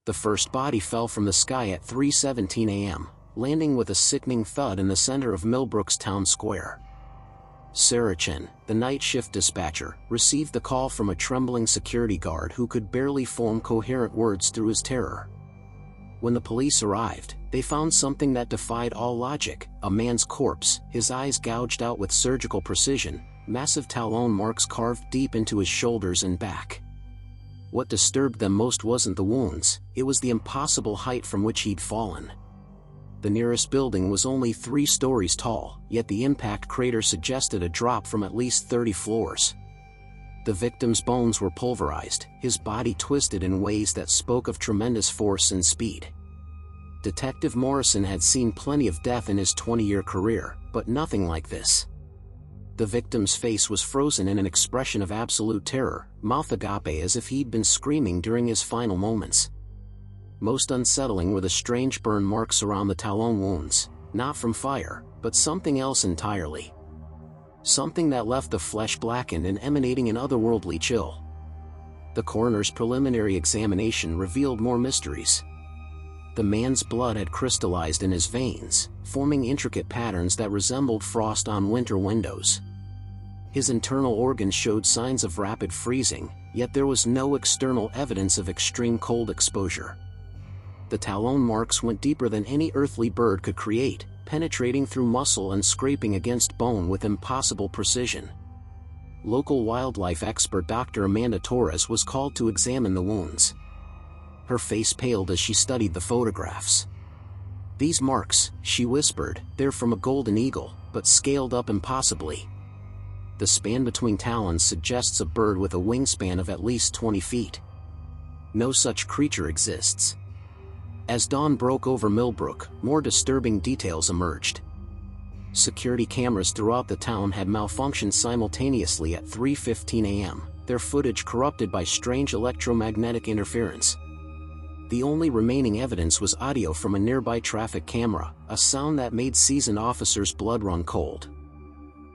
The first body fell from the sky at 3:17 a.m., landing with a sickening thud in the center of Millbrook's town square. Sarah Chen, the night shift dispatcher, received the call from a trembling security guard who could barely form coherent words through his terror. When the police arrived, they found something that defied all logic: a man's corpse, his eyes gouged out with surgical precision, massive talon marks carved deep into his shoulders and back. What disturbed them most wasn't the wounds, it was the impossible height from which he'd fallen. The nearest building was only 3 stories tall, yet the impact crater suggested a drop from at least 30 floors. The victim's bones were pulverized, his body twisted in ways that spoke of tremendous force and speed. Detective Morrison had seen plenty of death in his 20-year career, but nothing like this. The victim's face was frozen in an expression of absolute terror, mouth agape as if he'd been screaming during his final moments. Most unsettling were the strange burn marks around the talon wounds, not from fire, but something else entirely. Something that left the flesh blackened and emanating an otherworldly chill. The coroner's preliminary examination revealed more mysteries. The man's blood had crystallized in his veins, forming intricate patterns that resembled frost on winter windows. His internal organs showed signs of rapid freezing, yet there was no external evidence of extreme cold exposure. The talon marks went deeper than any earthly bird could create, penetrating through muscle and scraping against bone with impossible precision. Local wildlife expert Dr. Amanda Torres was called to examine the wounds. Her face paled as she studied the photographs. "These marks," she whispered, "they're from a golden eagle, but scaled up impossibly. The span between talons suggests a bird with a wingspan of at least 20 feet. No such creature exists." As dawn broke over Millbrook, more disturbing details emerged. Security cameras throughout the town had malfunctioned simultaneously at 3:15 a.m., their footage corrupted by strange electromagnetic interference. The only remaining evidence was audio from a nearby traffic camera, a sound that made seasoned officers' blood run cold.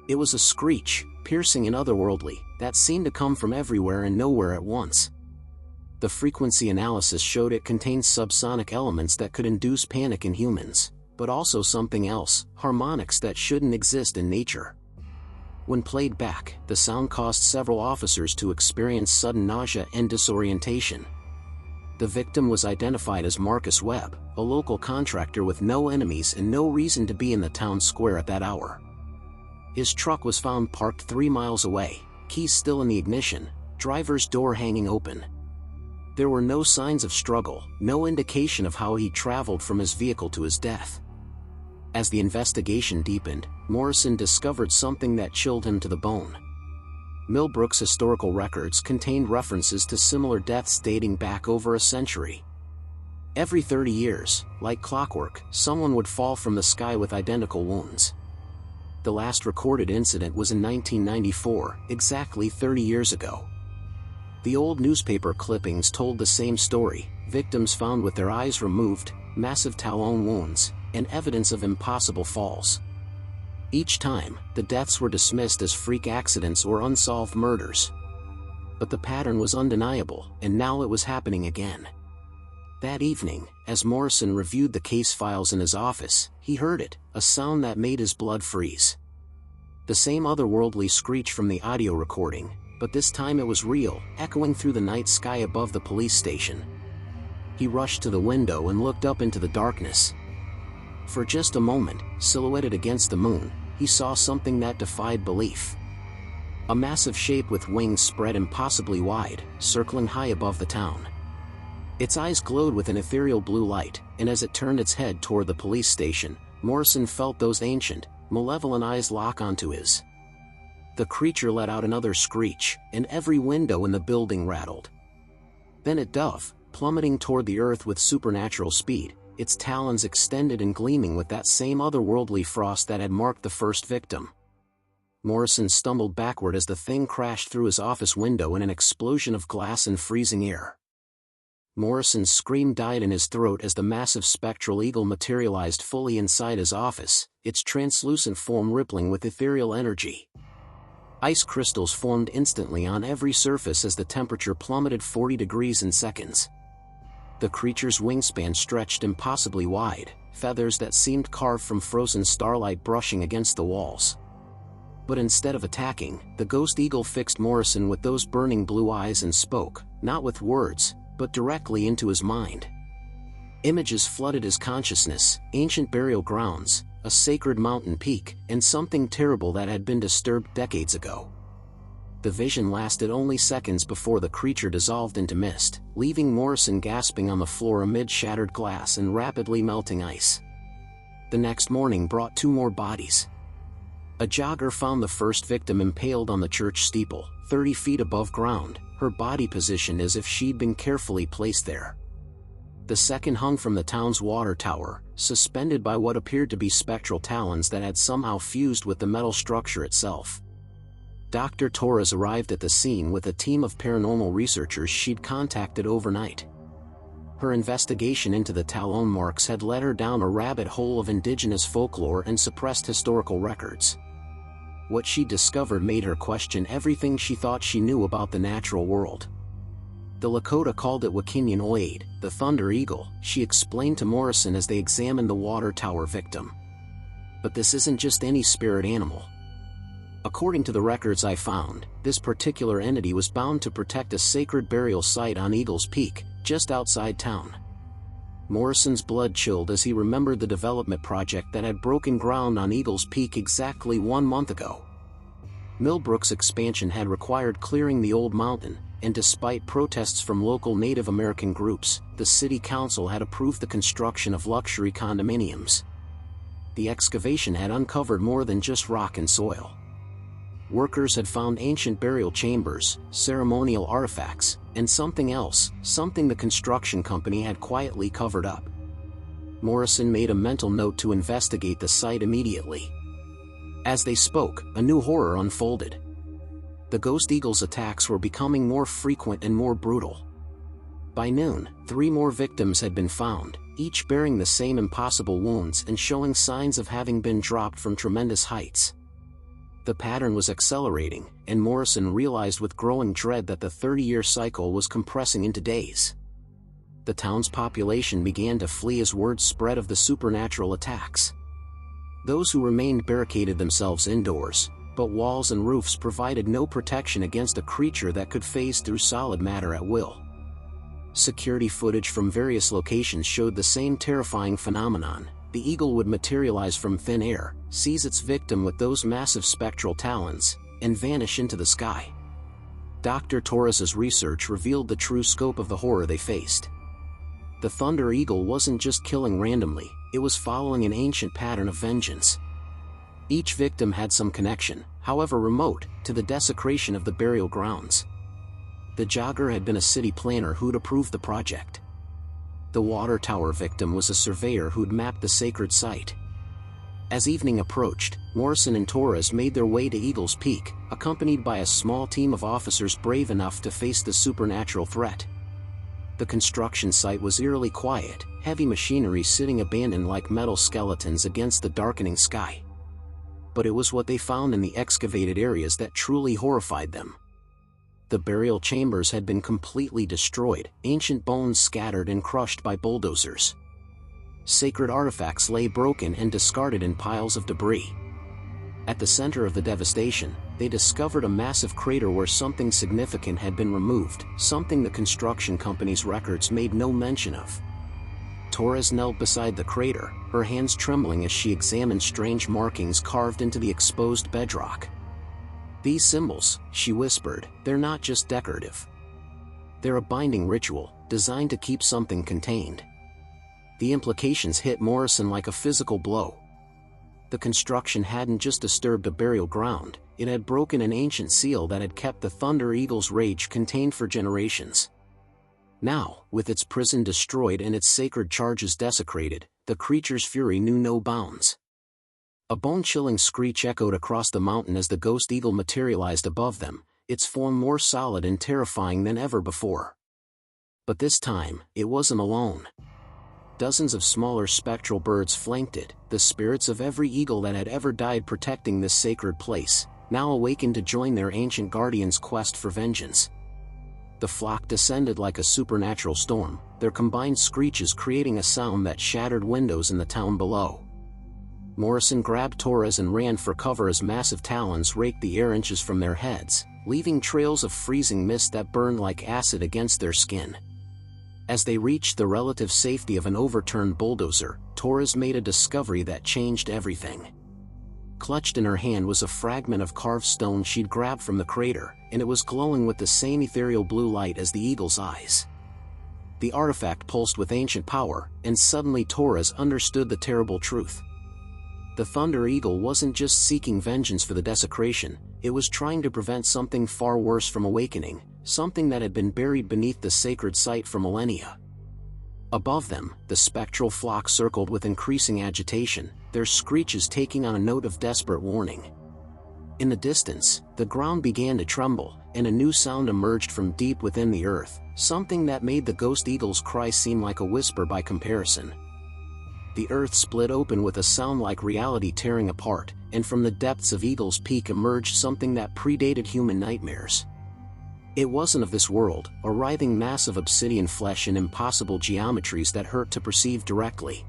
It was a screech, piercing and otherworldly, that seemed to come from everywhere and nowhere at once. The frequency analysis showed it contained subsonic elements that could induce panic in humans, but also something else, harmonics that shouldn't exist in nature. When played back, the sound caused several officers to experience sudden nausea and disorientation. The victim was identified as Marcus Webb, a local contractor with no enemies and no reason to be in the town square at that hour. His truck was found parked 3 miles away, keys still in the ignition, driver's door hanging open. There were no signs of struggle, no indication of how he traveled from his vehicle to his death. As the investigation deepened, Morrison discovered something that chilled him to the bone. Millbrook's historical records contained references to similar deaths dating back over a century. Every 30 years, like clockwork, someone would fall from the sky with identical wounds. The last recorded incident was in 1994, exactly 30 years ago. The old newspaper clippings told the same story: victims found with their eyes removed, massive talon wounds, and evidence of impossible falls. Each time, the deaths were dismissed as freak accidents or unsolved murders. But the pattern was undeniable, and now it was happening again. That evening, as Morrison reviewed the case files in his office, he heard it, a sound that made his blood freeze. The same otherworldly screech from the audio recording, but this time it was real, echoing through the night sky above the police station. He rushed to the window and looked up into the darkness. For just a moment, silhouetted against the moon, he saw something that defied belief. A massive shape with wings spread impossibly wide, circling high above the town. Its eyes glowed with an ethereal blue light, and as it turned its head toward the police station, Morrison felt those ancient, malevolent eyes lock onto his. The creature let out another screech, and every window in the building rattled. Then it dove, plummeting toward the earth with supernatural speed, its talons extended and gleaming with that same otherworldly frost that had marked the first victim. Morrison stumbled backward as the thing crashed through his office window in an explosion of glass and freezing air. Morrison's scream died in his throat as the massive spectral eagle materialized fully inside his office, its translucent form rippling with ethereal energy. Ice crystals formed instantly on every surface as the temperature plummeted 40 degrees in seconds. The creature's wingspan stretched impossibly wide, feathers that seemed carved from frozen starlight brushing against the walls. But instead of attacking, the ghost eagle fixed Morrison with those burning blue eyes and spoke, not with words, but directly into his mind. Images flooded his consciousness: ancient burial grounds, a sacred mountain peak, and something terrible that had been disturbed decades ago. The vision lasted only seconds before the creature dissolved into mist, leaving Morrison gasping on the floor amid shattered glass and rapidly melting ice. The next morning brought 2 more bodies. A jogger found the first victim impaled on the church steeple, 30 feet above ground, her body positioned as if she'd been carefully placed there. The second hung from the town's water tower, suspended by what appeared to be spectral talons that had somehow fused with the metal structure itself. Dr. Torres arrived at the scene with a team of paranormal researchers she'd contacted overnight. Her investigation into the talon marks had led her down a rabbit hole of indigenous folklore and suppressed historical records. What she discovered made her question everything she thought she knew about the natural world. The Lakota called it Wakinian Oid, the Thunder Eagle, she explained to Morrison as they examined the water tower victim. But this isn't just any spirit animal. According to the records I found, this particular entity was bound to protect a sacred burial site on Eagle's Peak, just outside town. Morrison's blood chilled as he remembered the development project that had broken ground on Eagle's Peak exactly 1 month ago. Millbrook's expansion had required clearing the old mountain, and despite protests from local Native American groups, the city council had approved the construction of luxury condominiums. The excavation had uncovered more than just rock and soil. Workers had found ancient burial chambers, ceremonial artifacts, and something else, something the construction company had quietly covered up. Morrison made a mental note to investigate the site immediately. As they spoke, a new horror unfolded. The ghost eagle's attacks were becoming more frequent and more brutal. By noon, 3 more victims had been found, each bearing the same impossible wounds and showing signs of having been dropped from tremendous heights. The pattern was accelerating, and Morrison realized with growing dread that the 30-year cycle was compressing into days. The town's population began to flee as word spread of the supernatural attacks. Those who remained barricaded themselves indoors, but walls and roofs provided no protection against a creature that could phase through solid matter at will. Security footage from various locations showed the same terrifying phenomenon. The eagle would materialize from thin air, seize its victim with those massive spectral talons, and vanish into the sky. Dr. Torres's research revealed the true scope of the horror they faced. The Thunder Eagle wasn't just killing randomly, it was following an ancient pattern of vengeance. Each victim had some connection, however remote, to the desecration of the burial grounds. The jogger had been a city planner who'd approved the project. The water tower victim was a surveyor who'd mapped the sacred site. As evening approached, Morrison and Torres made their way to Eagle's Peak, accompanied by a small team of officers brave enough to face the supernatural threat. The construction site was eerily quiet, heavy machinery sitting abandoned like metal skeletons against the darkening sky. But it was what they found in the excavated areas that truly horrified them. The burial chambers had been completely destroyed, ancient bones scattered and crushed by bulldozers. Sacred artifacts lay broken and discarded in piles of debris. At the center of the devastation, they discovered a massive crater where something significant had been removed, something the construction company's records made no mention of. Torres knelt beside the crater, her hands trembling as she examined strange markings carved into the exposed bedrock. "These symbols," she whispered, "they're not just decorative. They're a binding ritual, designed to keep something contained." The implications hit Morrison like a physical blow. The construction hadn't just disturbed a burial ground, it had broken an ancient seal that had kept the Thunder Eagle's rage contained for generations. Now, with its prison destroyed and its sacred charges desecrated, the creature's fury knew no bounds. A bone-chilling screech echoed across the mountain as the ghost eagle materialized above them, its form more solid and terrifying than ever before. But this time, it wasn't alone. Dozens of smaller spectral birds flanked it, the spirits of every eagle that had ever died protecting this sacred place, now awakened to join their ancient guardian's quest for vengeance. The flock descended like a supernatural storm, their combined screeches creating a sound that shattered windows in the town below. Morrison grabbed Torres and ran for cover as massive talons raked the air inches from their heads, leaving trails of freezing mist that burned like acid against their skin. As they reached the relative safety of an overturned bulldozer, Torres made a discovery that changed everything. Clutched in her hand was a fragment of carved stone she'd grabbed from the crater, and it was glowing with the same ethereal blue light as the eagle's eyes. The artifact pulsed with ancient power, and suddenly Torres understood the terrible truth. The Thunder Eagle wasn't just seeking vengeance for the desecration, it was trying to prevent something far worse from awakening, something that had been buried beneath the sacred site for millennia. Above them, the spectral flock circled with increasing agitation, their screeches taking on a note of desperate warning. In the distance, the ground began to tremble, and a new sound emerged from deep within the earth, something that made the ghost eagle's cry seem like a whisper by comparison. The earth split open with a sound like reality tearing apart, and from the depths of Eagle's Peak emerged something that predated human nightmares. It wasn't of this world, a writhing mass of obsidian flesh and impossible geometries that hurt to perceive directly.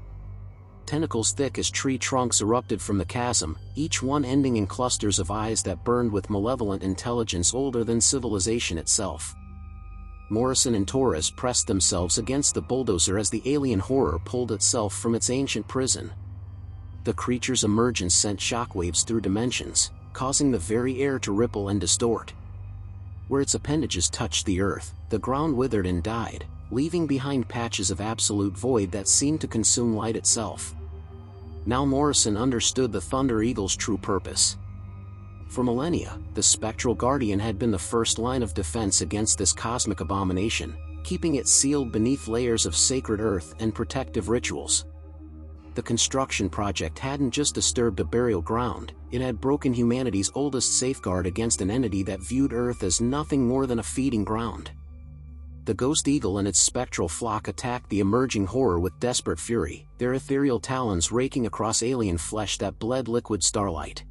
Tentacles thick as tree trunks erupted from the chasm, each one ending in clusters of eyes that burned with malevolent intelligence older than civilization itself. Morrison and Torres pressed themselves against the bulldozer as the alien horror pulled itself from its ancient prison. The creature's emergence sent shockwaves through dimensions, causing the very air to ripple and distort. Where its appendages touched the earth, the ground withered and died, leaving behind patches of absolute void that seemed to consume light itself. Now Morrison understood the Thunder Eagle's true purpose. For millennia, the Spectral Guardian had been the first line of defense against this cosmic abomination, keeping it sealed beneath layers of sacred earth and protective rituals. The construction project hadn't just disturbed a burial ground, it had broken humanity's oldest safeguard against an entity that viewed Earth as nothing more than a feeding ground. The Ghost Eagle and its spectral flock attacked the emerging horror with desperate fury, their ethereal talons raking across alien flesh that bled liquid starlight.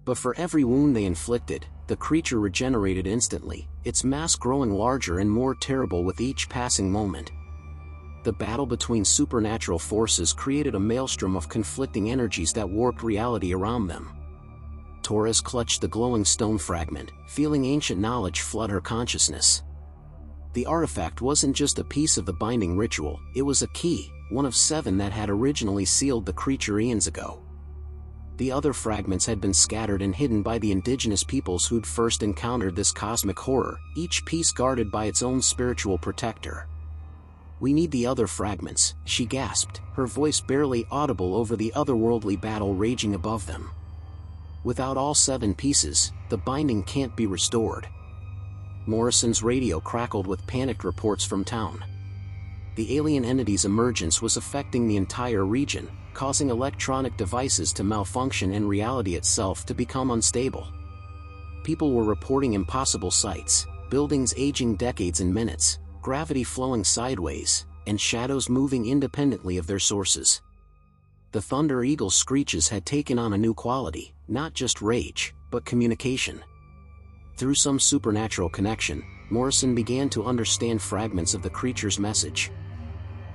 But for every wound they inflicted, the creature regenerated instantly, its mass growing larger and more terrible with each passing moment. The battle between supernatural forces created a maelstrom of conflicting energies that warped reality around them. Torres clutched the glowing stone fragment, feeling ancient knowledge flood her consciousness. The artifact wasn't just a piece of the binding ritual, it was a key, one of 7 that had originally sealed the creature eons ago. The other fragments had been scattered and hidden by the indigenous peoples who'd first encountered this cosmic horror, each piece guarded by its own spiritual protector. "We need the other fragments," she gasped, her voice barely audible over the otherworldly battle raging above them. "Without all 7 pieces, the binding can't be restored." Morrison's radio crackled with panicked reports from town. The alien entity's emergence was affecting the entire region, causing electronic devices to malfunction and reality itself to become unstable. People were reporting impossible sights, buildings aging decades in minutes, gravity flowing sideways, and shadows moving independently of their sources. The Thunder Eagle's screeches had taken on a new quality, not just rage, but communication. Through some supernatural connection, Morrison began to understand fragments of the creature's message.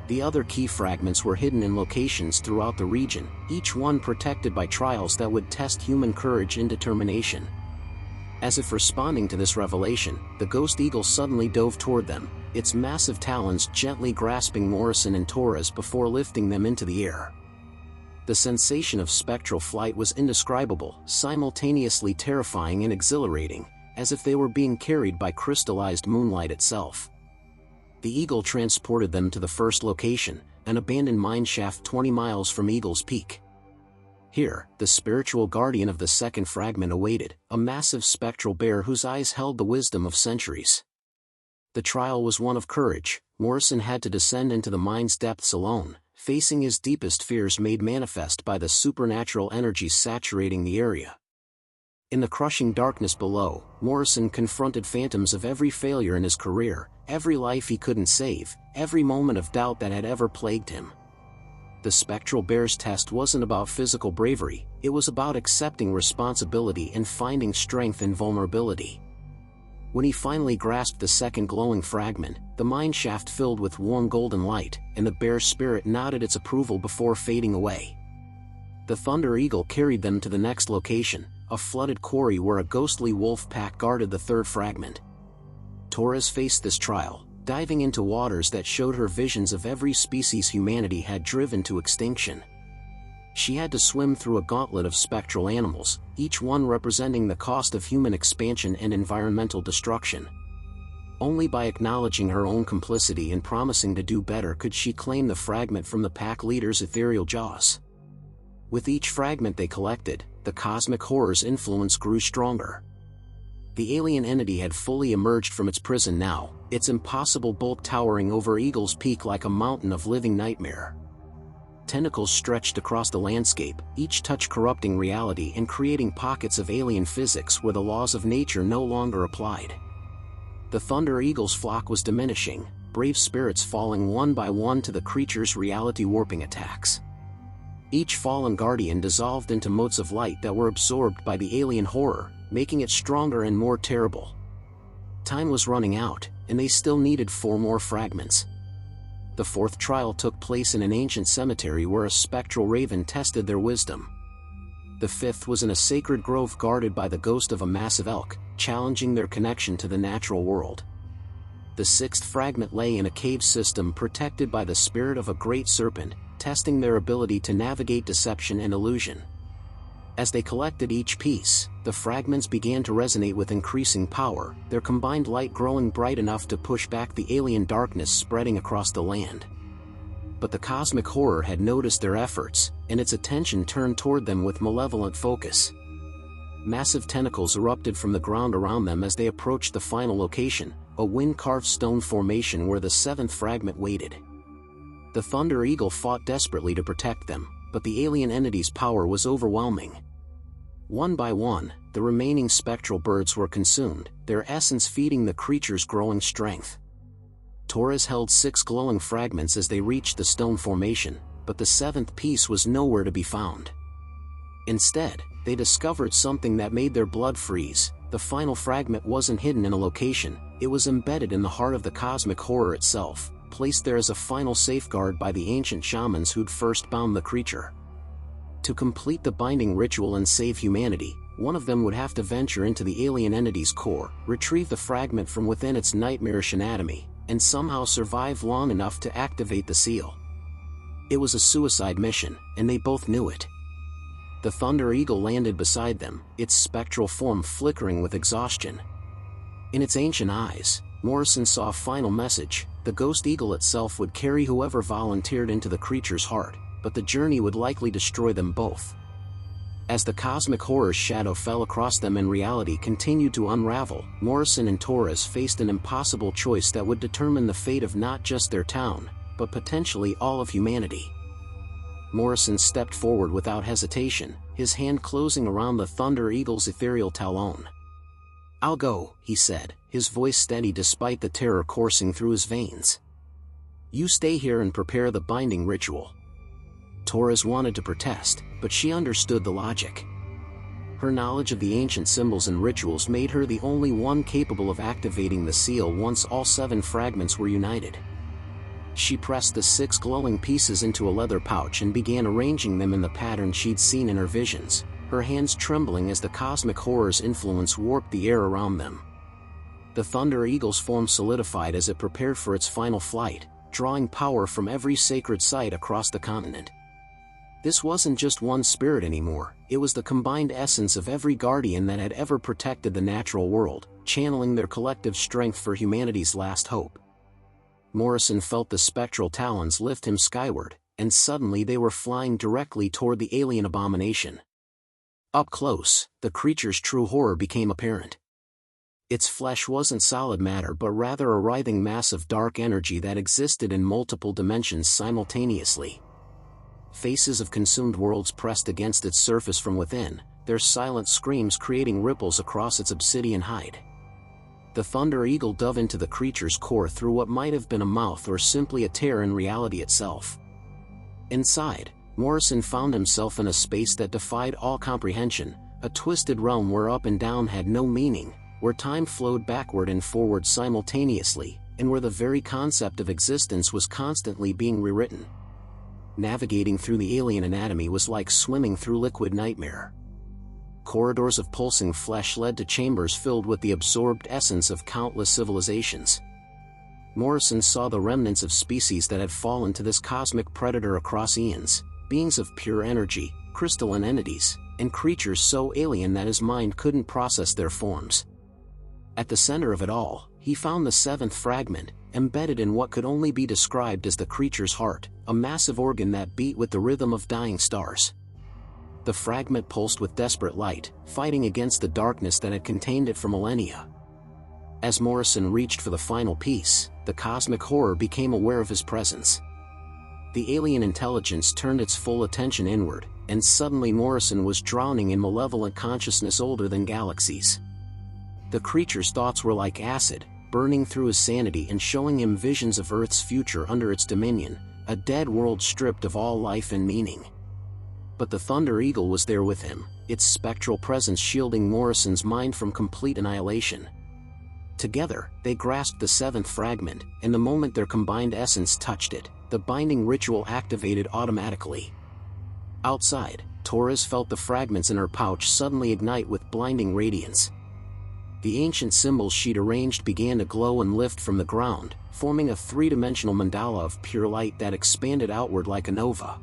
The other key fragments were hidden in locations throughout the region, each one protected by trials that would test human courage and determination. As if responding to this revelation, the Ghost Eagle suddenly dove toward them, its massive talons gently grasping Morrison and Torres before lifting them into the air. The sensation of spectral flight was indescribable, simultaneously terrifying and exhilarating, as if they were being carried by crystallized moonlight itself. The Eagle transported them to the first location, an abandoned mineshaft 20 miles from Eagle's Peak. Here, the spiritual guardian of the second fragment awaited, a massive spectral bear whose eyes held the wisdom of centuries. The trial was one of courage. Morrison had to descend into the mine's depths alone, facing his deepest fears made manifest by the supernatural energies saturating the area. In the crushing darkness below, Morrison confronted phantoms of every failure in his career, every life he couldn't save, every moment of doubt that had ever plagued him. The spectral bear's test wasn't about physical bravery, it was about accepting responsibility and finding strength in vulnerability. When he finally grasped the second glowing fragment, the mine shaft filled with warm golden light, and the bear's spirit nodded its approval before fading away. The Thunder Eagle carried them to the next location, a flooded quarry where a ghostly wolf pack guarded the third fragment. Torres faced this trial, diving into waters that showed her visions of every species humanity had driven to extinction. She had to swim through a gauntlet of spectral animals, each one representing the cost of human expansion and environmental destruction. Only by acknowledging her own complicity and promising to do better could she claim the fragment from the pack leader's ethereal jaws. With each fragment they collected, the cosmic horror's influence grew stronger. The alien entity had fully emerged from its prison now, its impossible bulk towering over Eagle's Peak like a mountain of living nightmare. Tentacles stretched across the landscape, each touch corrupting reality and creating pockets of alien physics where the laws of nature no longer applied. The Thunder Eagle's flock was diminishing, brave spirits falling one by one to the creature's reality-warping attacks. Each fallen guardian dissolved into motes of light that were absorbed by the alien horror, making it stronger and more terrible. Time was running out, and they still needed 4 more fragments. The fourth trial took place in an ancient cemetery where a spectral raven tested their wisdom. The fifth was in a sacred grove guarded by the ghost of a massive elk, challenging their connection to the natural world. The sixth fragment lay in a cave system protected by the spirit of a great serpent, testing their ability to navigate deception and illusion. As they collected each piece, the fragments began to resonate with increasing power, their combined light growing bright enough to push back the alien darkness spreading across the land. But the cosmic horror had noticed their efforts, and its attention turned toward them with malevolent focus. Massive tentacles erupted from the ground around them as they approached the final location, a wind-carved stone formation where the seventh fragment waited. The Thunder Eagle fought desperately to protect them, but the alien entity's power was overwhelming. One by one, the remaining spectral birds were consumed, their essence feeding the creature's growing strength. Torres held 6 glowing fragments as they reached the stone formation, but the seventh piece was nowhere to be found. Instead, they discovered something that made their blood freeze. The final fragment wasn't hidden in a location, it was embedded in the heart of the cosmic horror itself, placed there as a final safeguard by the ancient shamans who'd first bound the creature. To complete the binding ritual and save humanity, one of them would have to venture into the alien entity's core, retrieve the fragment from within its nightmarish anatomy, and somehow survive long enough to activate the seal. It was a suicide mission, and they both knew it. The Thunder Eagle landed beside them, its spectral form flickering with exhaustion. In its ancient eyes, Morrison saw a final message: the ghost eagle itself would carry whoever volunteered into the creature's heart, but the journey would likely destroy them both. As the cosmic horror's shadow fell across them and reality continued to unravel, Morrison and Torres faced an impossible choice that would determine the fate of not just their town, but potentially all of humanity. Morrison stepped forward without hesitation, his hand closing around the Thunder Eagle's ethereal talon. "I'll go," he said, his voice steady despite the terror coursing through his veins. "You stay here and prepare the binding ritual." Torres wanted to protest, but she understood the logic. Her knowledge of the ancient symbols and rituals made her the only one capable of activating the seal once all 7 fragments were united. She pressed the 6 glowing pieces into a leather pouch and began arranging them in the pattern she'd seen in her visions, her hands trembling as the cosmic horror's influence warped the air around them. The Thunder Eagle's form solidified as it prepared for its final flight, drawing power from every sacred site across the continent. This wasn't just one spirit anymore, it was the combined essence of every guardian that had ever protected the natural world, channeling their collective strength for humanity's last hope. Morrison felt the spectral talons lift him skyward, and suddenly they were flying directly toward the alien abomination. Up close, the creature's true horror became apparent. Its flesh wasn't solid matter but rather a writhing mass of dark energy that existed in multiple dimensions simultaneously. Faces of consumed worlds pressed against its surface from within, their silent screams creating ripples across its obsidian hide. The Thunder Eagle dove into the creature's core through what might have been a mouth or simply a tear in reality itself. Inside, Morrison found himself in a space that defied all comprehension, a twisted realm where up and down had no meaning, where time flowed backward and forward simultaneously, and where the very concept of existence was constantly being rewritten. Navigating through the alien anatomy was like swimming through liquid nightmare. Corridors of pulsing flesh led to chambers filled with the absorbed essence of countless civilizations. Morrison saw the remnants of species that had fallen to this cosmic predator across eons, beings of pure energy, crystalline entities, and creatures so alien that his mind couldn't process their forms. At the center of it all, he found the seventh fragment, embedded in what could only be described as the creature's heart, a massive organ that beat with the rhythm of dying stars. The fragment pulsed with desperate light, fighting against the darkness that had contained it for millennia. As Morrison reached for the final piece, the cosmic horror became aware of his presence. The alien intelligence turned its full attention inward, and suddenly Morrison was drowning in malevolent consciousness older than galaxies. The creature's thoughts were like acid, burning through his sanity and showing him visions of Earth's future under its dominion, a dead world stripped of all life and meaning. But the Thunder Eagle was there with him, its spectral presence shielding Morrison's mind from complete annihilation. Together, they grasped the seventh fragment, and the moment their combined essence touched it, the binding ritual activated automatically. Outside, Torres felt the fragments in her pouch suddenly ignite with blinding radiance. The ancient symbols she'd arranged began to glow and lift from the ground, forming a three-dimensional mandala of pure light that expanded outward like a nova.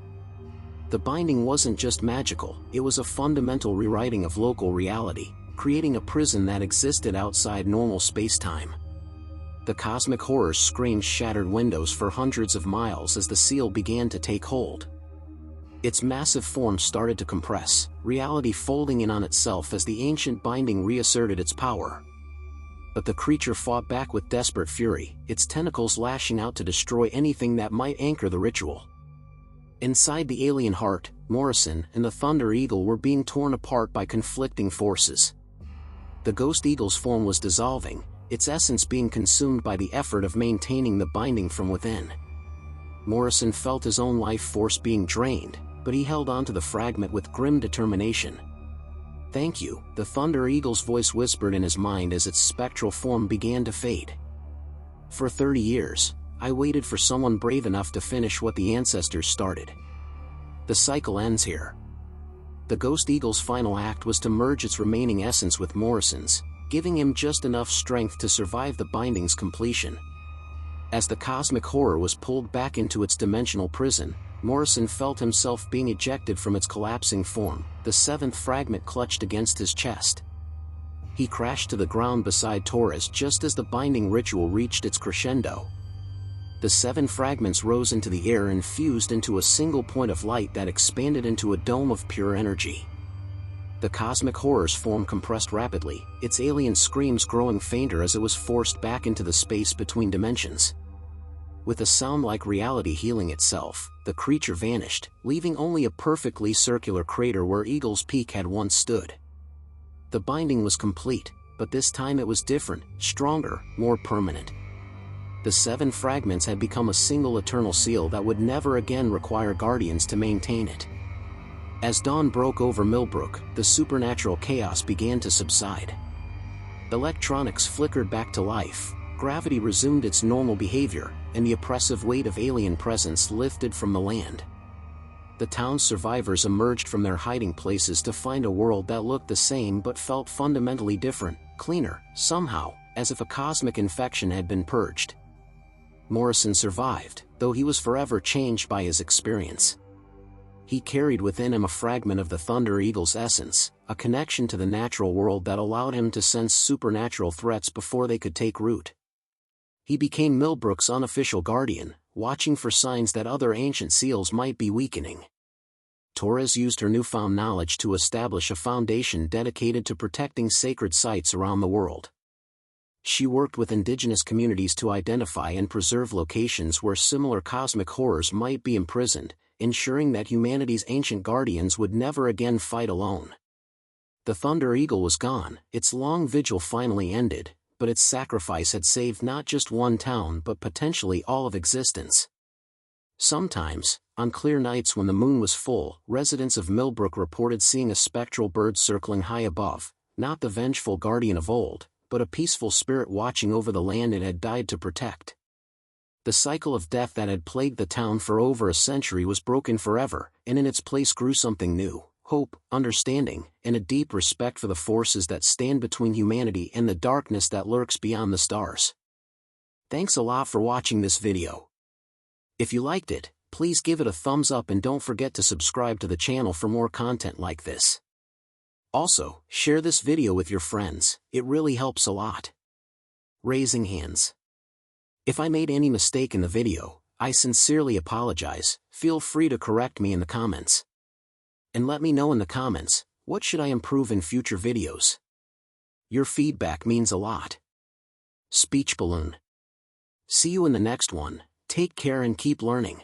The binding wasn't just magical, it was a fundamental rewriting of local reality, creating a prison that existed outside normal space-time. The cosmic horrors screamed shattered windows for hundreds of miles as the seal began to take hold. Its massive form started to compress, reality folding in on itself as the ancient binding reasserted its power. But the creature fought back with desperate fury, its tentacles lashing out to destroy anything that might anchor the ritual. Inside the alien heart, Morrison and the Thunder Eagle were being torn apart by conflicting forces. The Ghost Eagle's form was dissolving, its essence being consumed by the effort of maintaining the binding from within. Morrison felt his own life force being drained, but he held on to the fragment with grim determination. "Thank you," the Thunder Eagle's voice whispered in his mind as its spectral form began to fade. "For 30 years, I waited for someone brave enough to finish what the ancestors started. The cycle ends here." The Ghost Eagle's final act was to merge its remaining essence with Morrison's, giving him just enough strength to survive the binding's completion. As the cosmic horror was pulled back into its dimensional prison, Morrison felt himself being ejected from its collapsing form, the seventh fragment clutched against his chest. He crashed to the ground beside Torres just as the binding ritual reached its crescendo. The 7 fragments rose into the air and fused into a single point of light that expanded into a dome of pure energy. The cosmic horror's form compressed rapidly, its alien screams growing fainter as it was forced back into the space between dimensions. With a sound like reality healing itself, the creature vanished, leaving only a perfectly circular crater where Eagle's Peak had once stood. The binding was complete, but this time it was different, stronger, more permanent. The 7 fragments had become a single eternal seal that would never again require guardians to maintain it. As dawn broke over Millbrook, the supernatural chaos began to subside. Electronics flickered back to life, gravity resumed its normal behavior, and the oppressive weight of alien presence lifted from the land. The town's survivors emerged from their hiding places to find a world that looked the same but felt fundamentally different, cleaner, somehow, as if a cosmic infection had been purged. Morrison survived, though he was forever changed by his experience. He carried within him a fragment of the Thunder Eagle's essence, a connection to the natural world that allowed him to sense supernatural threats before they could take root. He became Millbrook's unofficial guardian, watching for signs that other ancient seals might be weakening. Torres used her newfound knowledge to establish a foundation dedicated to protecting sacred sites around the world. She worked with indigenous communities to identify and preserve locations where similar cosmic horrors might be imprisoned, ensuring that humanity's ancient guardians would never again fight alone. The Thunder Eagle was gone, its long vigil finally ended, but its sacrifice had saved not just one town but potentially all of existence. Sometimes, on clear nights when the moon was full, residents of Millbrook reported seeing a spectral bird circling high above, not the vengeful guardian of old, but a peaceful spirit watching over the land it had died to protect. The cycle of death that had plagued the town for over a century was broken forever, and in its place grew something new: hope, understanding, and a deep respect for the forces that stand between humanity and the darkness that lurks beyond the stars. Thanks a lot for watching this video. If you liked it, please give it a thumbs up and don't forget to subscribe to the channel for more content like this. Also, share this video with your friends, it really helps a lot. Raising hands. If I made any mistake in the video, I sincerely apologize. Feel free to correct me in the comments. And let me know in the comments, what should I improve in future videos? Your feedback means a lot. Speech balloon. See you in the next one, take care and keep learning.